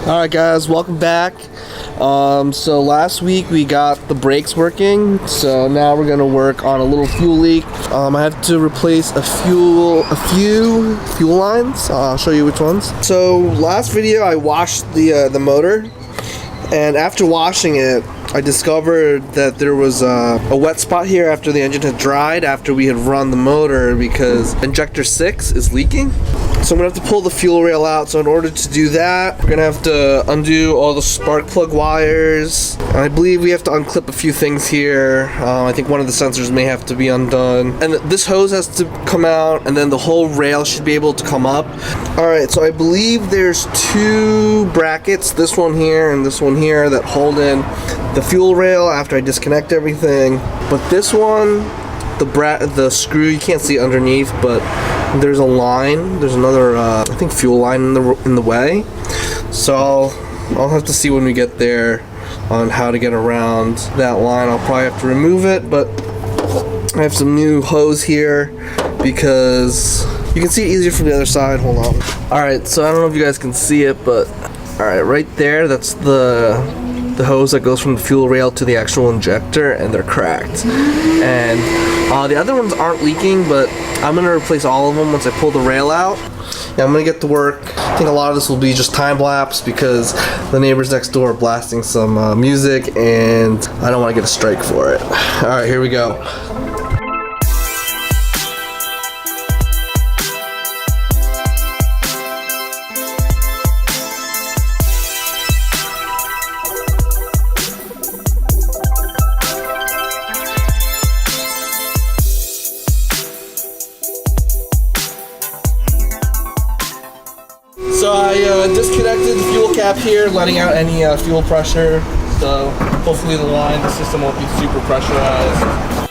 Alright guys, welcome back. So last week we got the brakes working, so now we're gonna work on a little fuel leak. I have to replace a few fuel lines. I'll show you which ones. So last video I washed the motor, and after washing it I discovered that there was a wet spot here after the engine had dried, after we had run the motor, because injector 6 is leaking. So I'm gonna have to pull the fuel rail out. So in order to do that, we're gonna have to undo all the spark plug wires. And I believe we have to unclip a few things here. I think one of the sensors may have to be undone. And this hose has to come out, and then the whole rail should be able to come up. Alright, so I believe there's two brackets, this one here and this one here, that hold in the fuel rail after I disconnect everything. But this one, the screw, you can't see underneath, but there's a line, there's another I think fuel line in the way. So I'll have to see when we get there on how to get around that line. I'll probably have to remove it, but I have some new hose here because you can see it easier from the other side. Hold on. Alright, so I don't know if you guys can see it, but alright, right there, that's the hose that goes from the fuel rail to the actual injector, and they're cracked. And the other ones aren't leaking, but I'm going to replace all of them once I pull the rail out. Yeah, I'm going to get to work. I think a lot of this will be just time lapse because the neighbors next door are blasting some music, and I don't want to get a strike for it. Alright, here we go. So I disconnected the fuel cap here, letting out any fuel pressure. So hopefully the system won't be super pressurized.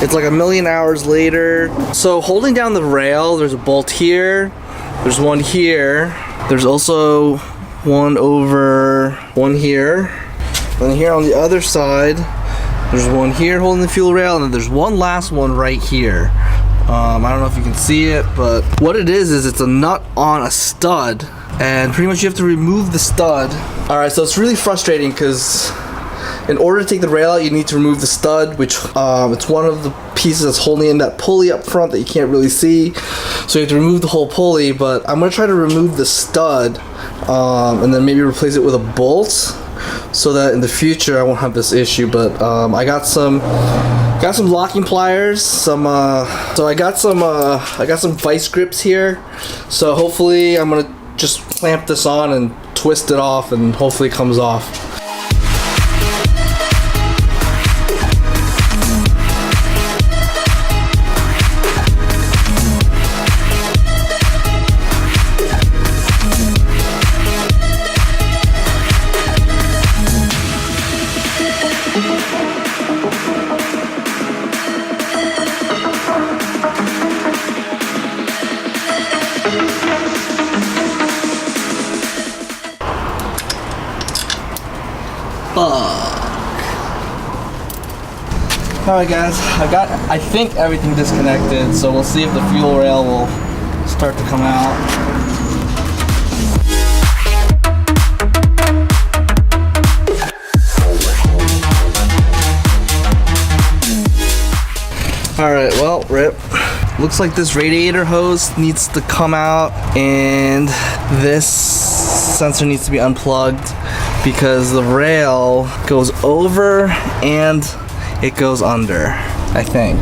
It's like a million hours later. So holding down the rail, there's a bolt here, there's one here, there's also one here, and here on the other side, there's one here holding the fuel rail, and then there's one last one right here. I don't know if you can see it, but what it is it's a nut on a stud, and pretty much you have to remove the stud. Alright, so it's really frustrating because in order to take the rail out, you need to remove the stud, which it's one of the pieces that's holding in that pulley up front that you can't really see. So you have to remove the whole pulley, but I'm going to try to remove the stud and then maybe replace it with a bolt so that in the future I won't have this issue. But I got some locking pliers, so I got some vice grips here. So hopefully I'm going to just clamp this on and twist it off, and hopefully it comes off. Alright guys, I think everything disconnected, so we'll see if the fuel rail will start to come out. Alright, well, rip. Looks like this radiator hose needs to come out, and this sensor needs to be unplugged because the rail goes over and it goes under, I think.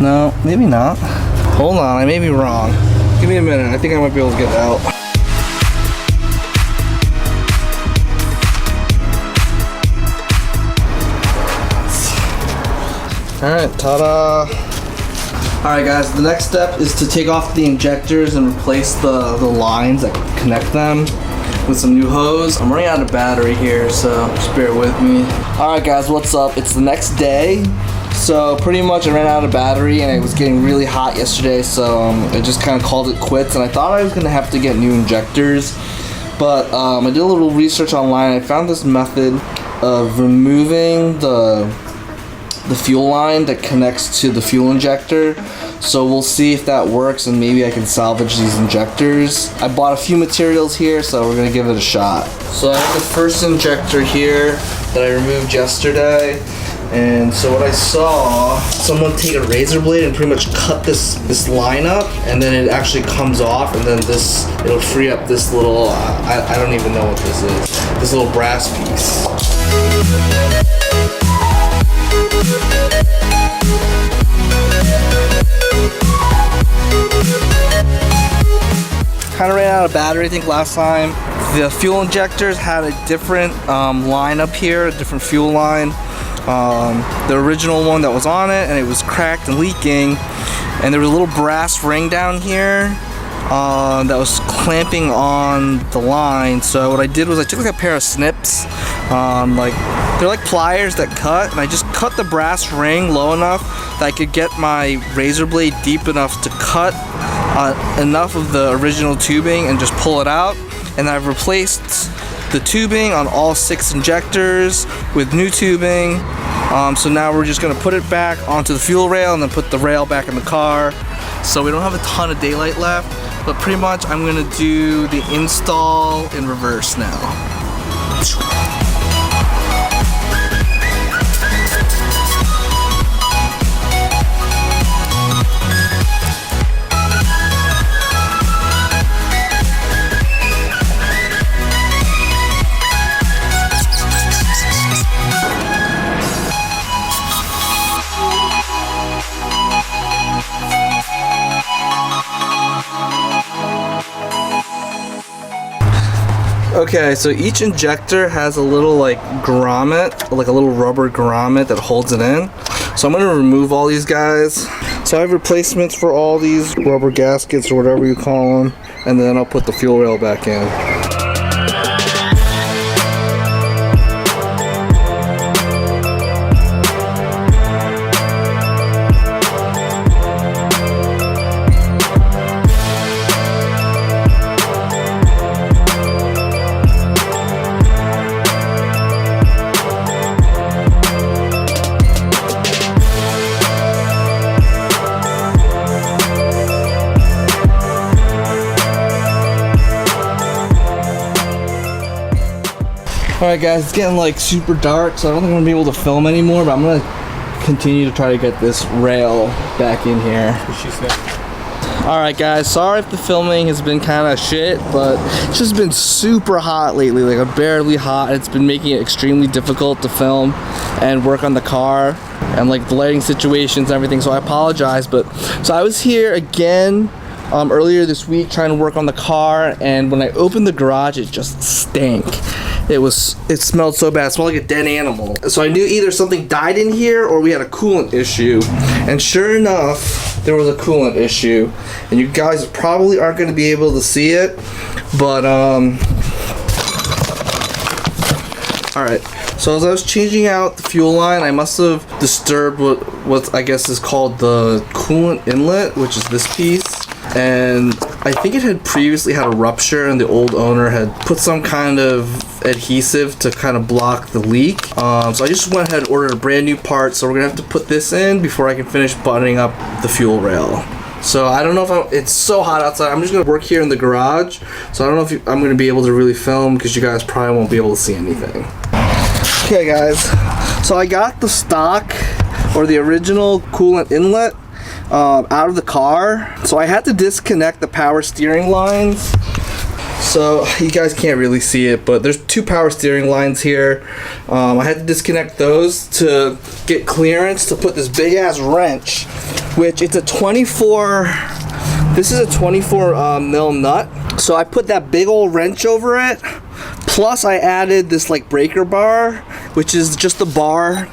No, maybe not. Hold on, I may be wrong. Give me a minute, I think I might be able to get it out. Alright, ta-da! Alright guys, the next step is to take off the injectors and replace the lines that connect them with some new hose. I'm running out of battery here, so just bear with me. Alright guys, what's up? It's the next day. So pretty much I ran out of battery and it was getting really hot yesterday, so I just kind of called it quits, and I thought I was going to have to get new injectors. But I did a little research online. I found this method of removing the fuel line that connects to the fuel injector. So we'll see if that works, and maybe I can salvage these injectors. I bought a few materials here, so we're gonna give it a shot. So I have the first injector here that I removed yesterday. And so what I saw, someone take a razor blade and pretty much cut this line up, and then it actually comes off, and then it'll free up this little, I don't even know what this is, this little brass piece. Kind of ran out of battery, I think, last time. The fuel injectors had a different line up here, a different fuel line. The original one that was on it, and it was cracked and leaking, and there was a little brass ring down here that was clamping on the line. So what I did was I took like a pair of snips, they're like pliers that cut, and I just cut the brass ring low enough that I could get my razor blade deep enough to cut enough of the original tubing and just pull it out. And I've replaced the tubing on all 6 injectors with new tubing. So now we're just gonna put it back onto the fuel rail and then put the rail back in the car. So we don't have a ton of daylight left, but pretty much I'm gonna do the install in reverse now. Okay, so each injector has a little like grommet, like a little rubber grommet that holds it in. So I'm going to remove all these guys. So I have replacements for all these rubber gaskets or whatever you call them, and then I'll put the fuel rail back in. Alright guys, it's getting like super dark, so I don't think I'm gonna be able to film anymore, but I'm gonna continue to try to get this rail back in here. Alright guys, sorry if the filming has been kind of shit, but it's just been super hot lately, like unbearably hot. It's been making it extremely difficult to film and work on the car and like the lighting situations and everything, so I apologize. But so I was here again earlier this week trying to work on the car, and when I opened the garage it just stank. It smelled so bad. It smelled like a dead animal. So I knew either something died in here or we had a coolant issue. And sure enough, there was a coolant issue. And you guys probably aren't going to be able to see it, but alright. So as I was changing out the fuel line, I must have disturbed what I guess is called the coolant inlet, which is this piece. And I think it had previously had a rupture, and the old owner had put some kind of adhesive to kind of block the leak. So I just went ahead and ordered a brand new part, so we're gonna have to put this in before I can finish buttoning up the fuel rail. So I don't know if it's so hot outside. I'm just gonna work here in the garage, so I don't know if I'm gonna be able to really film because you guys probably won't be able to see anything. Okay guys, so I got the stock or the original coolant inlet, out of the car. So I had to disconnect the power steering lines. So you guys can't really see it, but there's two power steering lines here. I had to disconnect those to get clearance to put this big ass wrench, which it's a 24, this is a 24 mil nut. So I put that big old wrench over it. Plus I added this like breaker bar, which is just the bar,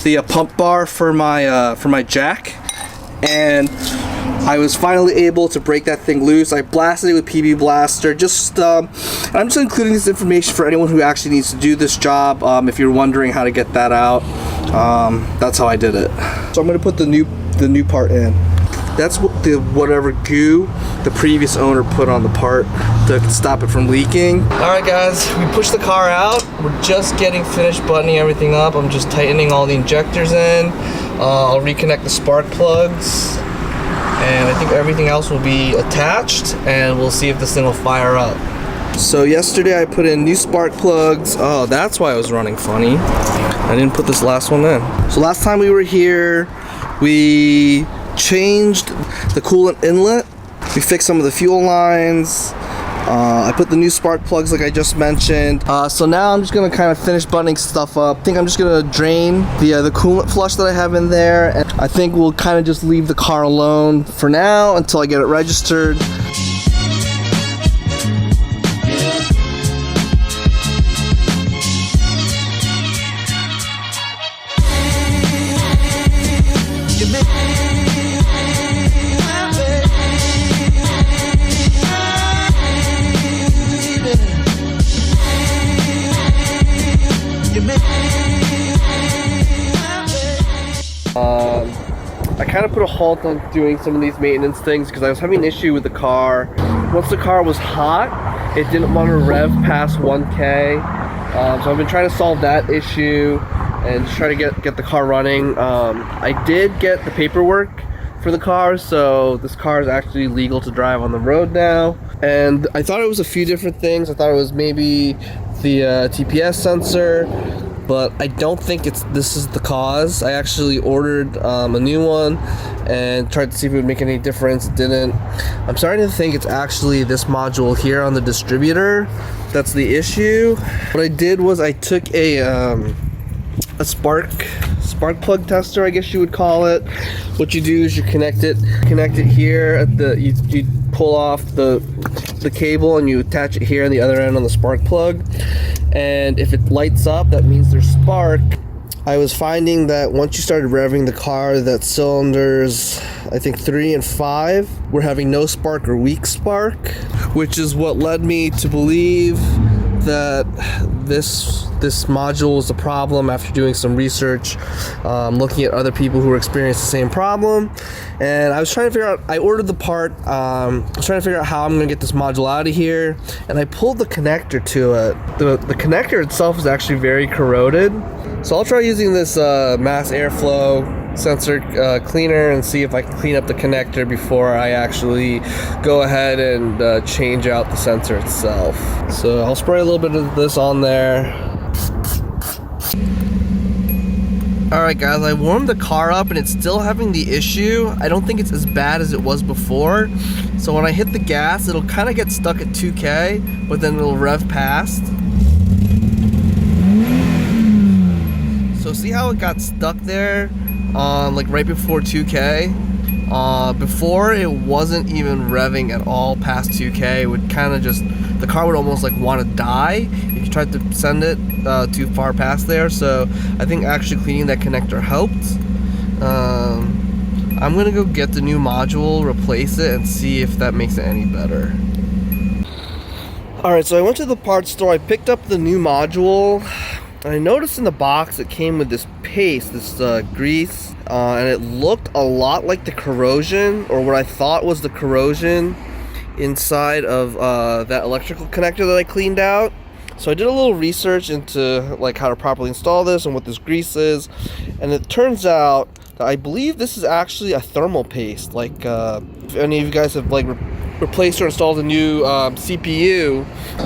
the pump bar for my jack. And I was finally able to break that thing loose. I blasted it with PB Blaster. I'm just including this information for anyone who actually needs to do this job. If you're wondering how to get that out, that's how I did it. So I'm gonna put the new part in. That's what whatever goo the previous owner put on the part to stop it from leaking. All right, guys, we pushed the car out. We're just getting finished buttoning everything up. I'm just tightening all the injectors in. I'll reconnect the spark plugs, and I think everything else will be attached, and we'll see if this thing will fire up. So yesterday I put in new spark plugs. Oh, that's why I was running funny. I didn't put this last one in. So last time we were here, we changed the coolant inlet. We fixed some of the fuel lines. I put the new spark plugs like I just mentioned. So now I'm just gonna kind of finish buttoning stuff up. I think I'm just gonna drain the coolant flush that I have in there, and I think we'll kind of just leave the car alone for now until I get it registered. I kind of put a halt on doing some of these maintenance things because I was having an issue with the car. Once the car was hot, it didn't want to rev past 1K. So I've been trying to solve that issue and just try to get the car running. I did get the paperwork for the car, so this car is actually legal to drive on the road now. And I thought it was a few different things. I thought it was maybe the TPS sensor, but I don't think this is the cause. I actually ordered a new one and tried to see if it would make any difference. It didn't. I'm starting to think it's actually this module here on the distributor that's the issue. What I did was I took a spark plug tester, I guess you would call it. What you do is you connect it here at you pull off the cable and you attach it here on the other end on the spark plug, and if it lights up, that means there's spark. I was finding that once you started revving the car, that cylinders, I think 3 and 5, were having no spark or weak spark, which is what led me to believe that this module was the problem after doing some research, looking at other people who were experiencing the same problem. And I was trying to figure out, I ordered the part, I was trying to figure out how I'm going to get this module out of here, and I pulled the connector to it. The connector itself is actually very corroded, so I'll try using this mass airflow sensor cleaner and see if I can clean up the connector before I actually go ahead and change out the sensor itself. So I'll spray a little bit of this on there. Alright guys, I warmed the car up and it's still having the issue. I don't think it's as bad as it was before. So when I hit the gas, it'll kind of get stuck at 2K, but then it'll rev past. So see how it got stuck there, like right before 2K? Before it wasn't even revving at all past 2K. It would kind of just, the car would almost like want to die if you tried to send it too far past there. So I think actually cleaning that connector helped. I'm gonna go get the new module, replace it, and see if that makes it any better. Alright, so I went to the parts store, I picked up the new module, and I noticed in the box it came with this paste, this grease, and it looked a lot like the corrosion, or what I thought was the corrosion inside of that electrical connector that I cleaned out. So I did a little research into like how to properly install this and what this grease is, and it turns out that I believe this is actually a thermal paste. Like if any of you guys have like replaced or installed a new CPU.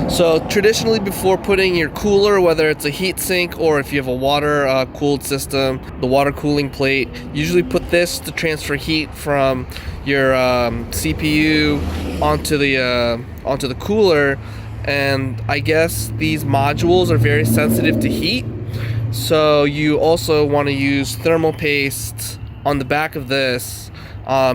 So traditionally, before putting your cooler, whether it's a heat sink or if you have a water cooled system, the water cooling plate, usually put this to transfer heat from your CPU onto the cooler. And I guess these modules are very sensitive to heat, so you also want to use thermal paste on the back of this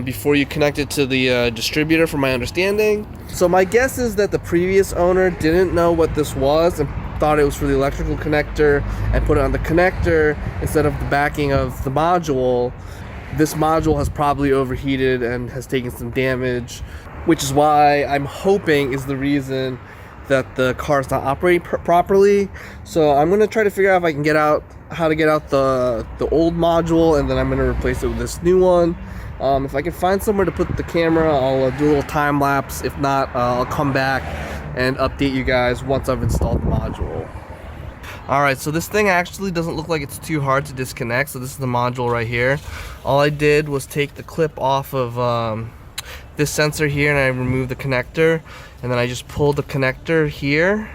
before you connect it to the distributor, from my understanding. So my guess is that the previous owner didn't know what this was and thought it was for the electrical connector and put it on the connector instead of the backing of the module. This module has probably overheated and has taken some damage, which is why I'm hoping is the reason that the car's not operating properly. So I'm gonna try to figure out if I can how to get out the old module, and then I'm gonna replace it with this new one. If I can find somewhere to put the camera, I'll do a little time lapse. If not, I'll come back and update you guys once I've installed the module. Alright, so this thing actually doesn't look like it's too hard to disconnect. So this is the module right here. All I did was take the clip off of this sensor here, and I removed the connector, and then I just pulled the connector here.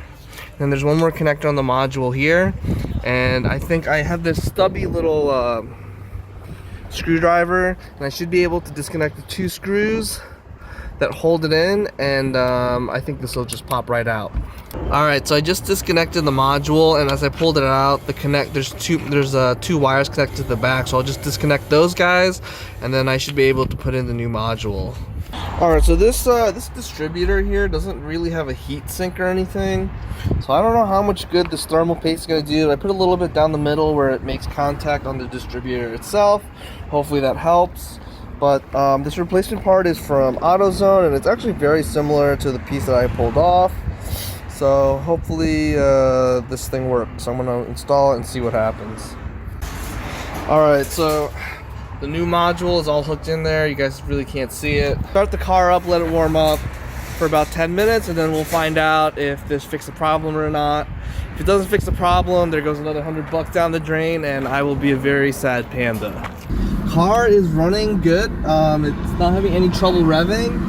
And there's one more connector on the module here, and I think I have this stubby little screwdriver, and I should be able to disconnect the 2 screws that hold it in, and I think this will just pop right out. Alright, so I just disconnected the module, and as I pulled it out, there's two wires connected to the back, so I'll just disconnect those guys, and then I should be able to put in the new module. Alright, so this distributor here doesn't really have a heat sink or anything, so I don't know how much good this thermal paste is going to do. I put a little bit down the middle where it makes contact on the distributor itself. Hopefully that helps. But this replacement part is from AutoZone, and it's actually very similar to the piece that I pulled off. So hopefully this thing works. I'm going to install it and see what happens. Alright, so the new module is all hooked in there. You guys really can't see it. Start the car up, let it warm up for about 10 minutes, and then we'll find out if this fixed the problem or not. If it doesn't fix the problem, there goes another $100 down the drain, and I will be a very sad panda. Car is running good. It's not having any trouble revving,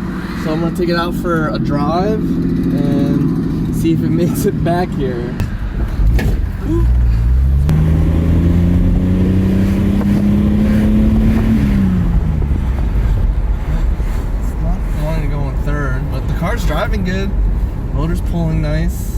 so I'm gonna take it out for a drive and see if it makes it back here. It's not wanting to go in third, but the car's driving good. Motor's pulling nice.